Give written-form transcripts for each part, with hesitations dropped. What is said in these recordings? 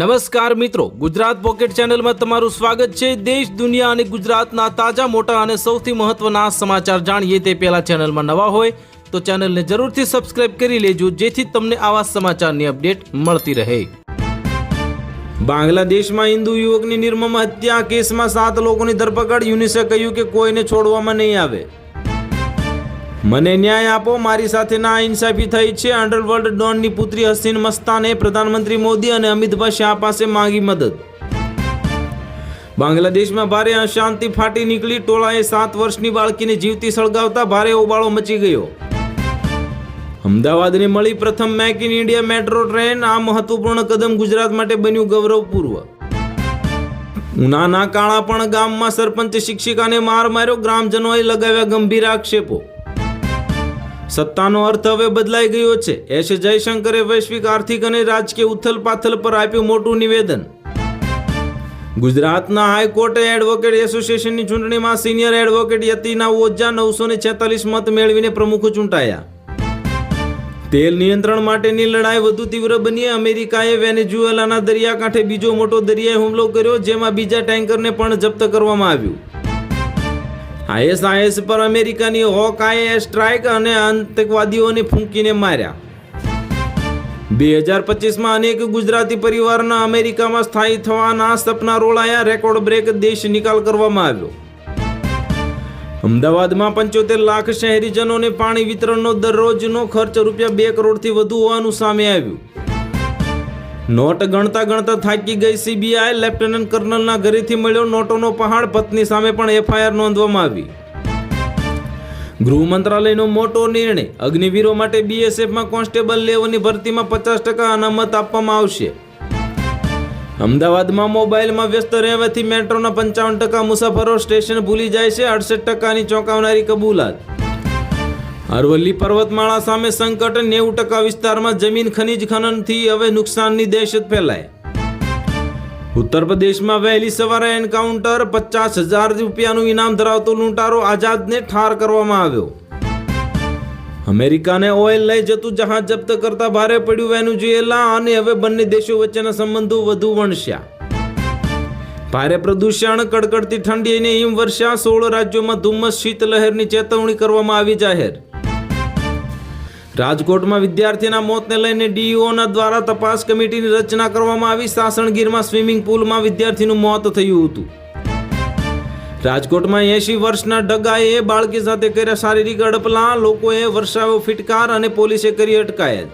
નમસ્કાર મિત્રો, ગુજરાત પોકેટ ચેનલમાં તમારું સ્વાગત છે। દેશ દુનિયા અને ગુજરાતના તાજા મોટા અને સૌથી મહત્વના સમાચાર જાણીએ તે પહેલા ચેનલમાં નવા હોય તો ચેનલને જરૂરથી સબસ્ક્રાઇબ કરી લેજો, જેથી તમને આવા સમાચારની અપડેટ મળતી રહે। બાંગ્લાદેશમાં હિન્દુ યુવકની નિર્મમ હત્યા કેસમાં 7 લોકોની ધરપકડ। યુનિસે કહ્યું કે કોઈને છોડવામાં નહીં આવે। મને ન્યાય આપો, મારી સાથે ના ઇન્સાફી થઈ છે। અંડરવર્લ્ડ ડોનની પુત્રી હસીન મસ્તાને પ્રધાનમંત્રી મોદી અને અમિતભાઈ શાહ પાસે માંગી મદદ। બાંગ્લાદેશમાં ભારે અશાંતિ ફાટી નીકળી। ટોળાએ 7 વર્ષની બાળકીને જીવતી સળગાવતા ભારે હોબાળો મચી ગયો। અમદાવાદને મળી પ્રથમ make in India metro train. આ મહત્વપૂર્ણ કદમ ગુજરાત માટે બન્યું ગૌરવપૂર્વ। ઉનાના કાળાપણ ગામમાં સરપંચ શિક્ષિકાને માર માર્યો। ગ્રામજનોએ લગાવ્યા ગંભીર આક્ષેપો। સત્તાનો અર્થ હવે બદલાઈ ગયો છે। એસ જયશંકરે વૈશ્વિક આર્થિક અને રાજકીય ઉથલપાથલ પર આપ્યું મોટું નિવેદન। ગુજરાતના હાઈકોર્ટે એડવોકેટ એસોસિએશનની ચૂંટણીમાં સિનિયર એડવોકેટ યતિના ઓઝા 946 મત મેળવીને પ્રમુખ ચૂંટાયા। તેલ નિયંત્રણ માટેની લડાઈ વધુ તીવ્ર બની। અમેરિકાએ વેનેઝુએલાના દરિયાકાંઠે બીજો મોટો દરિયાઈ હુમલો કર્યો, જેમાં બીજા ટેન્કરને પણ જપ્ત કરવામાં આવ્યું। ISIS પર અમેરિકાની હોકઆઈ એર સ્ટ્રાઇક અને આતંકવાદીઓને ફૂંકીને માર્યા। 2025માં અનેક ગુજરાતી પરિવારના અમેરિકામાં સ્થાયી થવાના સપના રોળાયા। રેકોર્ડ બ્રેક દેશ નિકાલ કરવામાં આવ્યો। અમદાવાદમાં 75 લાખ શહેરીજનોને પાણી વિતરણનો દરરોજનો ખર્ચ ₹2 કરોડથી વધુ હોવાનું સામે આવ્યું। નોટ ગણતા ગણતા થાકી ગઈ CBI। લેફ્ટનન્ટ કર્નલના ઘરેથી મળ્યો નોટોનો પહાડ। પત્ની સામે પણ FIR નોંધવામાં આવી। ગૃહ મંત્રાલયનો મોટો નિર્ણય। અગ્નિવીરો માટે BSFમાં કોન્સ્ટેબલ લેવલની ભરતીમાં 50% અનામત આપવામાં આવશે। અમદાવાદમાં મોબાઈલમાં વ્યસ્ત રહેવાથી મેટ્રોના 55% મુસાફરો સ્ટેશન ભૂલી જાય છે। 68%ની ચોંકાવનારી કબૂલાત। અરવલ્લી પર્વતમાળા સામે સંકટ। 90% વિસ્તારમાં જમીન ખનીજ ખનનથી હવે નુકસાનની દહેશત ફેલાય। ઉત્તર પ્રદેશમાં વહેલી સવારે એન્કાઉન્ટર। ₹50,000 ઇનામ ધરાવતો લૂંટારો આઝાદને ઠાર કરવામાં આવ્યો। અમેરિકાને ઓઇલ લઈ જતું જહાજ જપ્ત કરતા ભારે પડ્યું વેનેઝુએલા, અને હવે બંને દેશો વચ્ચેના સંબંધો વધુ વણસ્યા। ભારે પ્રદૂષણ, કડકડતી ઠંડી અને હિમવર્ષા। 16 રાજ્યોમાં ધુમ્મસ શીતલહેરની ચેતવણી કરવામાં આવી જાહેર। રાજકોટમાં વિદ્યાર્થીના મોતને લઈને DEOના દ્વારા તપાસ કમિટીની રચના કરવામાં આવી। સાસણગીરમાં સ્વિમિંગ પુલમાં વિદ્યાર્થીનું મોત થયું હતું। રાજકોટમાં 80 વર્ષના ડગાએ બાળકી સાથે કર્યા શારીરિક અડપલા। લોકોએ વર્ષાવ્યો ફિટકાર અને પોલીસે કરી અટકાયત।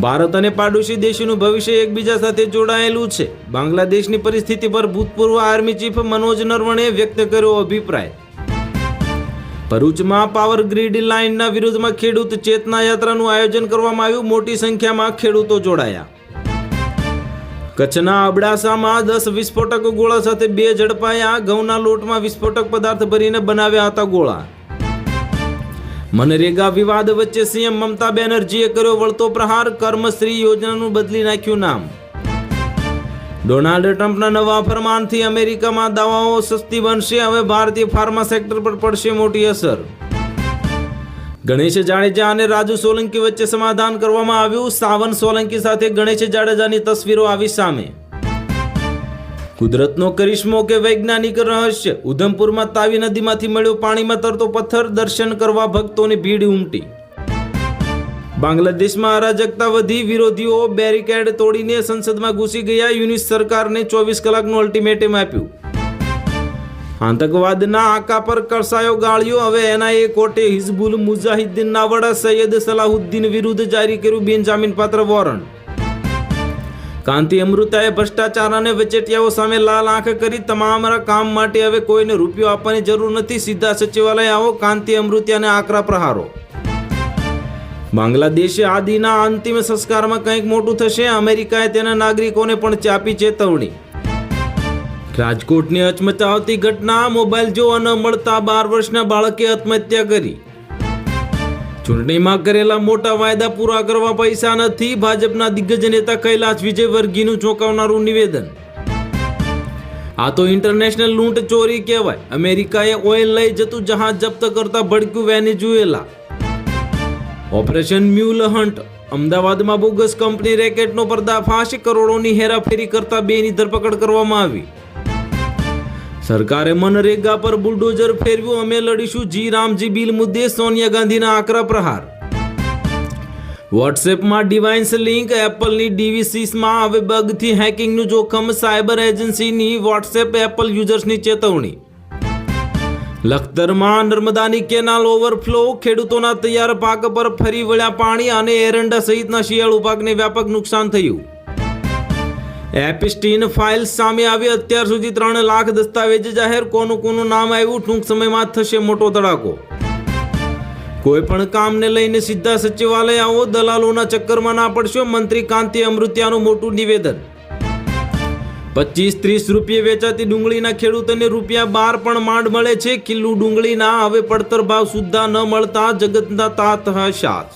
ભારત અને પાડોશી દેશોનું ભવિષ્ય એકબીજા સાથે જોડાયેલું છે। બાંગ્લાદેશની પરિસ્થિતિ પર ભૂતપૂર્વ આર્મી ચીફ મનોજ નરવણે વ્યક્ત કર્યો અભિપ્રાય। ભરૂચમાં પાવર ગ્રીડ લાઇનના વિરોધમાં ખેડૂત ચેતના યાત્રાનું આયોજન કરવામાં આવ્યું। મોટી સંખ્યામાં ખેડૂતો જોડાયા। કચ્છના અબડાસામાં 10 વિસ્ફોટક ગોળા સાથે 2 ઝડપાયા। ઘઉંના લોટમાં વિસ્ફોટક પદાર્થ ભરીને બનાવ્યા હતા ગોળા। મનરેગા વિવાદ વચ્ચે CM મમતા બેનર્જીએ કર્યો વળતો પ્રહાર। કર્મશ્રી યોજનાનું બદલી નાખ્યું નામ। ડોનાલ્ડ ટ્રમ્પના નવા ફરમાનથી અમેરિકામાં દવાઓ સસ્તી બનશે। હવે ભારતીય ફાર્મા સેક્ટર પર પડશે મોટી અસર। ગણેશ જાડેજા અને રાજુ સોલંકી વચ્ચે સમાધાન કરવામાં આવ્યું। સાવન સોલંકી સાથે ગણેશ જાડેજાની તસવીરો આવી સામે। કુદરતનો કરિશ્મો કે વૈજ્ઞાનિક રહસ્ય। ઉધમપુરમાં તાવી નદીમાંથી મળ્યો પાણીમાં તરતો પથ્થર। દર્શન કરવા ભક્તોની ભીડ ઉમટી। બાંગ્લાદેશમાં અરાજકતા વધી। વિરોધીઓ બેરિકેડ તોડીને સંસદમાં ઘૂસી ગયા। યુનિસ સરકારને 24 કલાકનું અલ્ટિમેટમ આપ્યું। આતંકવાદના આકા પર કરસાયો ગાળ્યો। હવે NIA કોર્ટે હિઝબુલ મુજાહિદ્દીનના વડા સૈયદ સલાહુદ્દીન વિરુદ્ધ જારી કર્યું બિનજામીનપાત્ર વોરંટ। કાંતિ અમૃતાએ ભ્રષ્ટાચાર અને વચેટિયાઓ સામે લાલ આંખ કરી। તમામ કામ માટે હવે કોઈને રૂપિયો આપવાની જરૂર નથી, સીધા સચિવાલય આવો। કાંતિ અમૃતિયાને આકરા પ્રહારો। બાંગ્લાદેશ આદિના અંતિમ સંસ્કારમાં કંઈક મોટું થશે। અમેરિકાએ તેના નાગરિકોને પણ ચાપી ચેતવણી। રાજકોટની હચમચાવતી ઘટના। મોબાઈલ જોવા ન મળતા 12 વર્ષના બાળકે આત્મહત્યા કરી। ચૂંટણીમાં કરેલા મોટા વાયદા પૂરા કરવા પૈસા નથી। ભાજપના દિગ્ગજ નેતા કૈલાશ વિજયવર્ગીયનું ચોંકાવનારું નિવેદન। આ તો ઇન્ટરનેશનલ લૂંટ ચોરી કહેવાય। અમેરિકાએ ઓઇલ લઈ જતું જહાજ જપ્ત કરતા ભડક્યું વેનેઝુએલા। Operation mule hunt. અમદાવાદમાં બોગસ કંપની રેકેટનો પર્દાફાશ, કરોડોની હેરાફેરી કરતા બેની ધરપકડ કરવામાં આવી. સરકારે મનરેગા પર બુલડોઝર ફેરવ્યું, અમે લડીશું જી રામજી બિલ મુદ્દે સોનિયા ગાંધીના આકરા પ્રહાર. વોટ્સએપમાં ડિવાઇસ લિંક, એપલની ડીવીસીસમાં હવે બગથી હેકિંગનું જોખમ, સાયબર એજન્સીની વોટ્સએપ એપલ યુઝર્સની ચેતવણી. લખતરમાં નર્મદાની કેનાલ ઓવરફ્લો, ખેડૂતોના તૈયાર પાક પર ફરી વળ્યા પાણી અને એરંડા સહિતના શિયાળુ પાકને વ્યાપક નુકસાન થયું. એપસ્ટીન ફાઇલ્સ સામે આવી, અત્યાર સુધી 3 લાખ દસ્તાવેજ જાહેર, કોનું નામ આવ્યું, ટૂંક સમયમાં થશે મોટો ધડાકો. કોઈ પણ કામને લઈને સીધા સચિવાલય આવો, દલાલોના ચક્કરમાં ના પડશો, મંત્રી કાંતિ અમૃતિયાનું મોટું નિવેદન. 25-30 રૂપિયે વેચાતી ડુંગળીના ખેડૂતોને ₹12 પણ માંડ મળે છે. કિલ્લો ડુંગળીના હવે પડતર ભાવ સુદ્ધા ન મળતા જગતના તાત હશાત.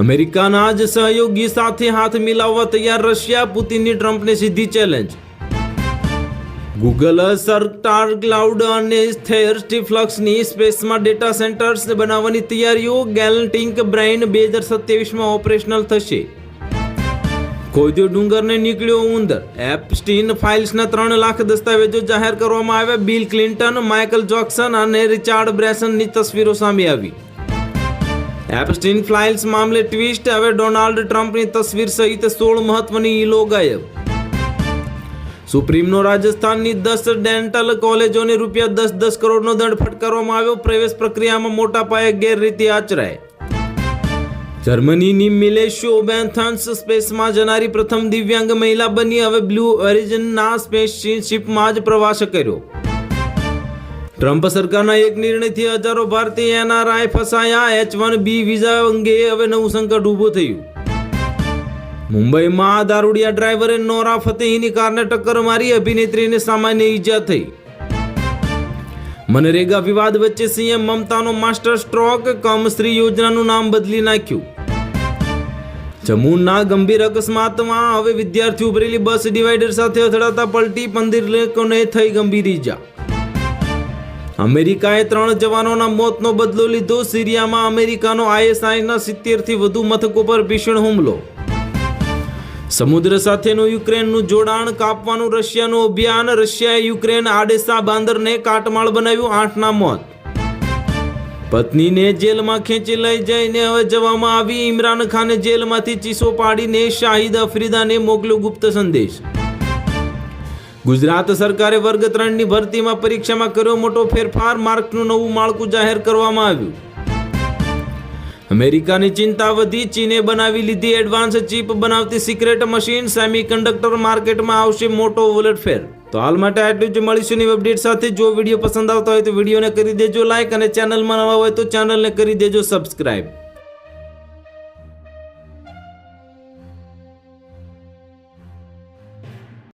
અમેરિકાના જ સહયોગી સાથે હાથ મિલાવવા તૈયાર રશિયા, પુતિનની ટ્રમ્પને સીધી ચેલેન્જ. ગૂગલ સ્ટાર ક્લાઉડ અને થેર્સ્ટીફ્લક્સની સ્પેસમાં ડેટા સેન્ટર્સ બનાવવાની તૈયારીઓ, ગેલેન્ટિક બ્રેઇન 2027માં ઓપરેશનલ થશે. ખોદ્યો ડુંગરને નીકળ્યો ઉંદર, એપસ્ટીન ફાઇલ્સના 3 લાખ દસ્તાવેજો જાહેર કરવામાં આવ્યા. બિલ ક્લિન્ટન, માઇકલ જેક્સન અને રિચાર્ડ બ્રેન્સનની તસવીરો સામે આવી. એપસ્ટીન ફાઇલ્સ મામલે ટ્વિસ્ટ, હવે ડોનાલ્ડ ટ્રમ્પની તસવીર સહિત 16 મહત્વની ઈલો ગાયબ. સુપ્રીમનો રાજસ્થાનની 10 ડેન્ટલ કોલેજોને ₹10-10 કરોડનો દંડ ફટકારવામાં આવ્યો. પ્રવેશ પ્રક્રિયામાં મોટા પાયે ગેરરીતિ આચરાય. જર્મનીની મિલેશો બેન્થન્સ સ્પેસમાં જનારી પ્રથમ દિવ્યાંગ મહિલા બની. હવે બ્લુ ઓરિજિનના સ્પેસશિપમાં જ પ્રવાસ કર્યો. ટ્રમ્પ સરકારના એક નિર્ણયથી હજારો ભારતીય એનઆરઆઈ ફસાયા. H-1B વિઝા અંગે હવે નવું સંકટ ઊભું થયું. મુંબઈમાં દારૂડિયા ડ્રાઈવરે નોરા ફતેહીની કારને ટક્કર મારી, અભિનેત્રીને સામાન્ય ઈજા થઈ. મનરેગા વિવાદ વચ્ચે સીએમ મમતાનો માસ્ટર સ્ટ્રોક, કમશ્રી યોજનાનું નામ બદલી નાખ્યું. જમ્મુના ગંભીર અકસ્માતમાં હવે વિદ્યાર્થીઓ ભરેલી બસ ડિવાઈડર સાથે અથડાતા પલટી, 15 લોકોને થઈ ગંભીર ઈજા. અમેરિકાએ 3 જવાનોના મોતનો બદલો લીધો. સિરિયામાં અમેરિકાનો ISIના 70થી વધુ મથકો પર ભીષણ હુમલો. સમુદ્ર સાથેનું યુક્રેનનું જોડાણ કાપવાનું રશિયાનું અભિયાન, રશિયાએ યુક્રેન આડેસા બાંદરને કાટમાળ બનાવ્યું, 8ના મોત. પત્નીને જેલમાં ખેંચી લઈ જઈને હવે જવામાં આવી. ઇમરાન ખાને જેલમાંથી ચીસો પાડીને શાહિદ અફ્રીદાને મોકલ્યો ગુપ્ત સંદેશ. ગુજરાત સરકારે વર્ગ 3ની ભરતીમાં પરીક્ષામાં કર્યો મોટો ફેરફાર, માર્કનું નવું માળખું જાહેર કરવામાં આવ્યું. અમેરિકાની ચિંતા વધી, ચીને બનાવી લીધી એડવાન્સ ચિપ બનાવતી સિક્રેટ મશીન, સેમિકન્ડક્ટર માર્કેટમાં આવશે મોટો ઉલટફેર. તો હાલ માટે આટલું જ. મળીશું નવી અપડેટ સાથે. જો વિડીયો પસંદ આવતો હોય તો વિડીયોને કરી દેજો લાઈક અને ચેનલમાં નવા હોય તો ચેનલને કરી દેજો સબસ્ક્રાઈબ.